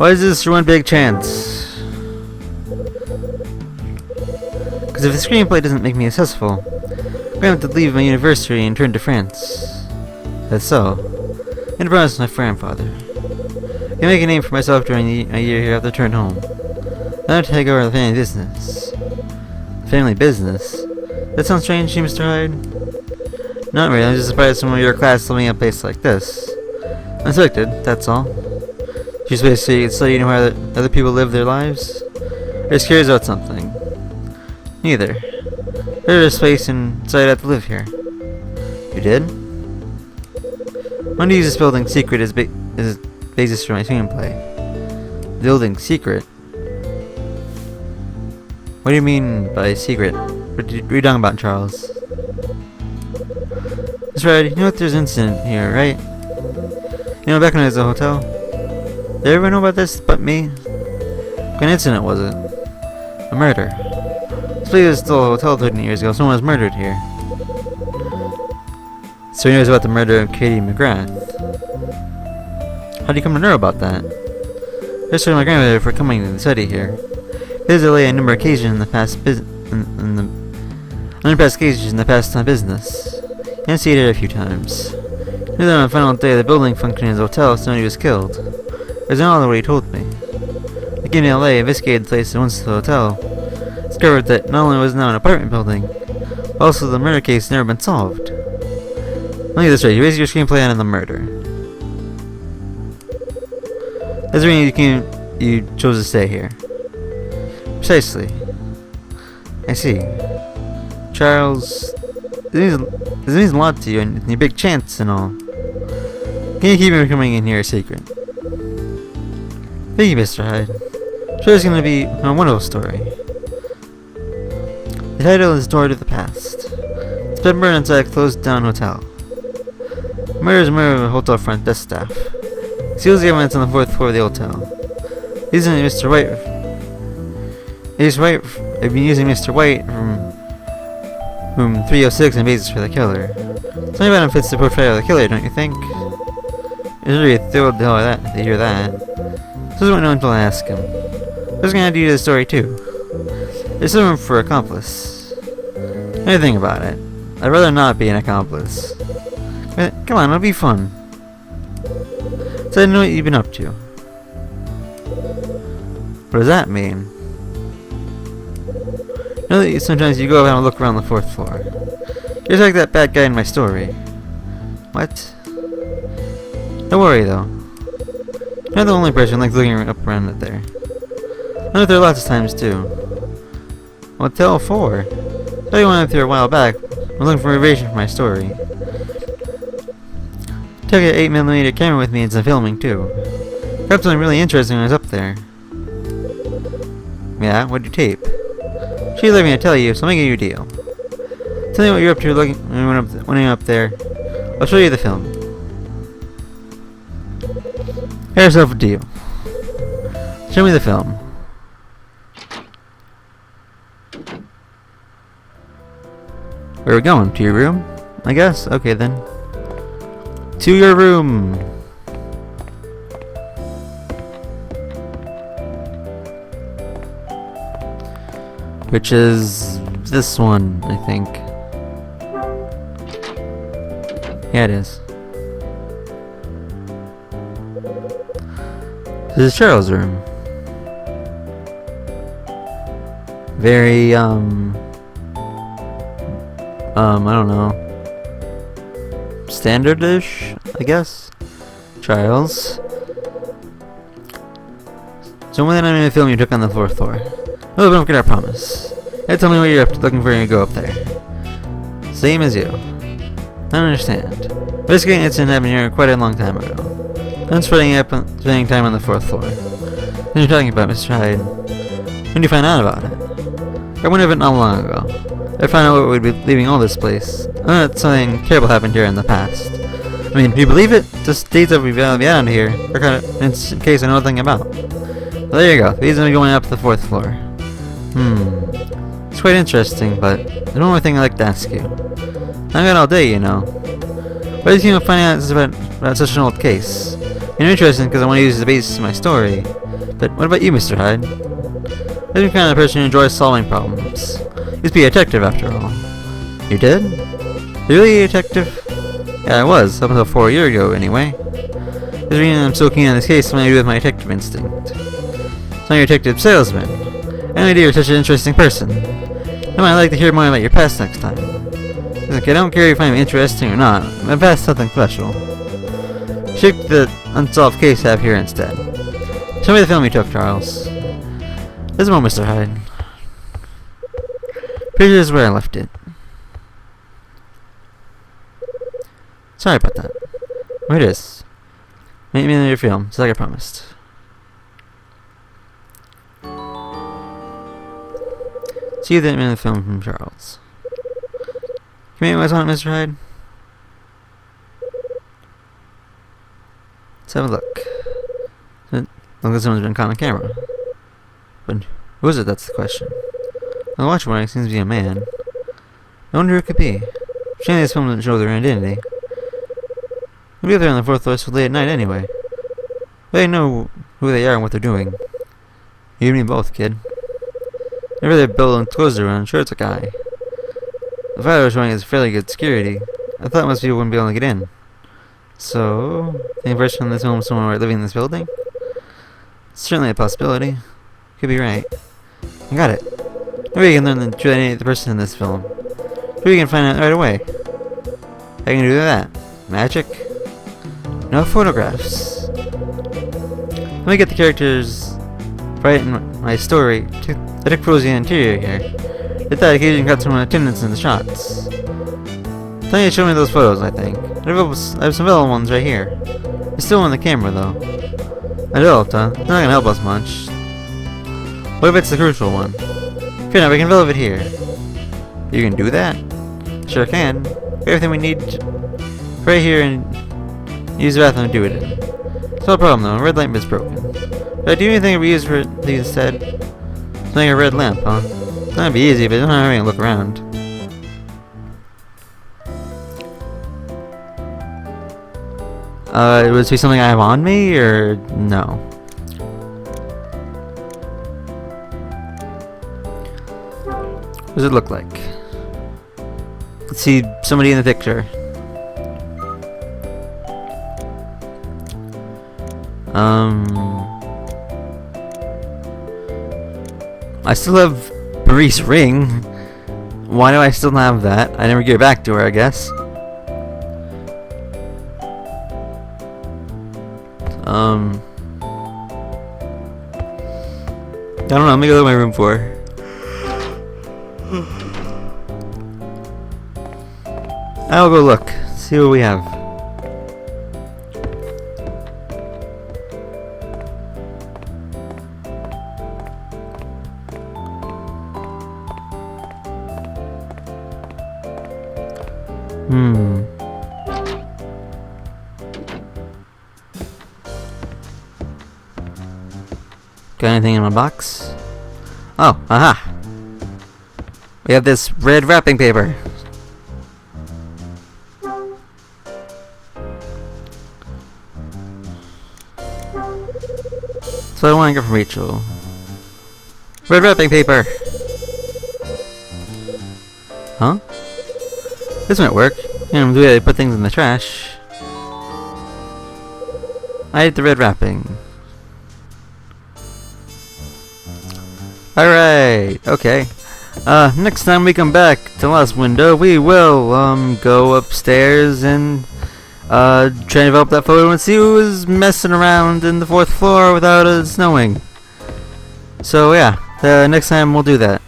Why is this your one big chance? Because if the screenplay doesn't make me successful, I'm going to have to leave my university and turn to France. That's so. In the promise of my grandfather. I can make a name for myself during a year here after I return home. Then I'll take over the family business. Family business? That sounds strange to you, Mr. Hyde? Not really, I'm just surprised someone of your class living in a place like this. Unexpected, that's all. Just basically studying how other people live their lives? Or just curious about something? Neither. There's a space and decided I have to live here. You did? I want to use this building secret as basis for my screenplay. Building secret? What do you mean by secret? What are you talking about, Charles? That's right, you know what, there's an incident here, right? You know, back when I was at the hotel? Did everyone know about this but me? What kind of incident was it? A murder. This place was still a hotel 13 years ago. Someone was murdered here. So he knows about the murder of Katie McGrath. How do you come to know about that? First told my grandmother for coming to study here. Visited on a number of occasions in the past occasions in the past time business. And stayed here a few times. Knew that on the final day of the building function in his hotel, somebody was killed. There's another what he told me. I came to LA, investigated the place and once to the hotel. Discovered that not only was it now an apartment building, but also the murder case had never been solved. Let me get this right, you based your screenplay on the murder. That's the reason you chose to stay here. Precisely. I see. Charles, this means a lot to you and your big chance and all. Can you keep me from coming in here a secret? Thank you, Mr. Hyde. Sure, it's going to be a wonderful story. The title is Door to the Past. It's been burned inside a closed down hotel. Murder is murder of a hotel front desk staff. Seals the evidence on the 4th floor of the hotel. Using Mr. White. I've been using Mr. White from room 306 and basis for the killer. Something about him fits the portrayal of the killer, don't you think? It's really thrilled to hear that. So I won't know until I ask him. I was gonna do the story too. There's some room for accomplice. What do you think about it? I'd rather not be an accomplice. Come on, it'll be fun. So I know what you've been up to. What does that mean? You know that sometimes you go out and look around the 4th floor. You're just like that bad guy in my story. What? Don't worry though. You're not the only person who likes looking up around it there. I know there are lots of times too. What the hell for? I thought you went up there a while back. I'm looking for motivation for my story. Took an 8mm camera with me and some filming too. Grabbed something really interesting when I was up there. Yeah, what'd you tape? She's letting me tell you, so I'm making you a deal. Tell me what you're up to when you're up there. I'll show you the film. Have yourself a deal. Show me the film. Where are we going? To your room? I guess? Okay then. To your room! Which is this one, I think. Yeah, it is. This is Cheryl's room. Very, I don't know. Standard-ish, I guess. Charles. So when I'm in a film you took on the 4th floor. Oh, but don't forget our promise. Yeah, tell me what you're up to looking for when you go up there. Same as you. I don't understand. Basically, an incident happened here quite a long time ago. I'm spending time on the 4th floor. What are you talking about, Mr. Hyde? When did you find out about it? I went over it not long ago. I found out we'd be leaving all this place. I know that something terrible happened here in the past. I mean, do you believe it? Just dates that we've been out here are kind of in case I know nothing about. Well, there you go. These are going up to the 4th floor. It's quite interesting, but there's one more thing I'd like to ask you. I've got all day, you know. Why did you finding out about such an old case? You're interested because I want to use it as the basis of my story. But what about you, Mr. Hyde? You're the kind of person who enjoys solving problems. You used to be a detective, after all. You did? Really, a detective? Yeah, I was, up until 4 years ago, anyway. The reason I'm so keen on this case has something to do with my detective instinct. So I'm a detective salesman. And I know you're such an interesting person. I might like to hear more about your past next time. Look, I don't care if you find me interesting or not. My past is something special. Shape the unsolved case I have here instead. Show me the film you took, Charles. This is more, Mr. Hyde. Picture is where I left it. Sorry about that. Where it is. Meet me in your film, just like I promised. See you then in the film from Charles. Can you make what's on it, Mr. Hyde? Let's have a look. Look like someone's been caught on camera. But who is it? That's the question. The watch one seems to be a man. I wonder who it could be. Shame this film doesn't show their identity. Maybe they're on the fourth floor so late at night anyway. They know who they are and what they're doing. You and me both, kid. Whenever they're building clothes around, sure it's a guy. The photo was showing is fairly good security. I thought most people wouldn't be able to get in. So, the impression on this film is someone living in this building? It's certainly a possibility. Could be right. I got it. Maybe you can learn the true identity of the person in this film. Maybe you can find out right away. How can you do that? Magic? No photographs. Let me get the characters right in my story. I took photos of the interior here. They thought occasion got some attendance in the shots. Tell you to show me those photos, I think. I have some available ones right here. They're still on the camera, though. Developed, huh? They're not gonna help us much. What if it's the crucial one? Fair enough, we can develop it here. You can do that? Sure can. Everything we need right here and use the bathroom to do it in. It's no problem though, a red lamp is broken. But do anything we use for these instead? Something a red lamp, huh? It's not gonna be easy, but I'm not having a look around. Would it be something I have on me, or no? What does it look like? Let's see somebody in the picture. I still have Maurice ring. Why do I still have that? I never give it back to her, I guess. I don't know, let me go to my room for her. I'll go look, see what we have. Got anything in my box? Oh, aha! We have this red wrapping paper. So I want to get from Rachel. Red wrapping paper! Huh? This might work. You know, the way I put things in the trash. I hate the red wrapping. Alright, okay. Next time we come back to Last Window, we will, go upstairs and, try to develop that photo and see who is messing around in the 4th floor without us knowing. So, yeah, next time we'll do that.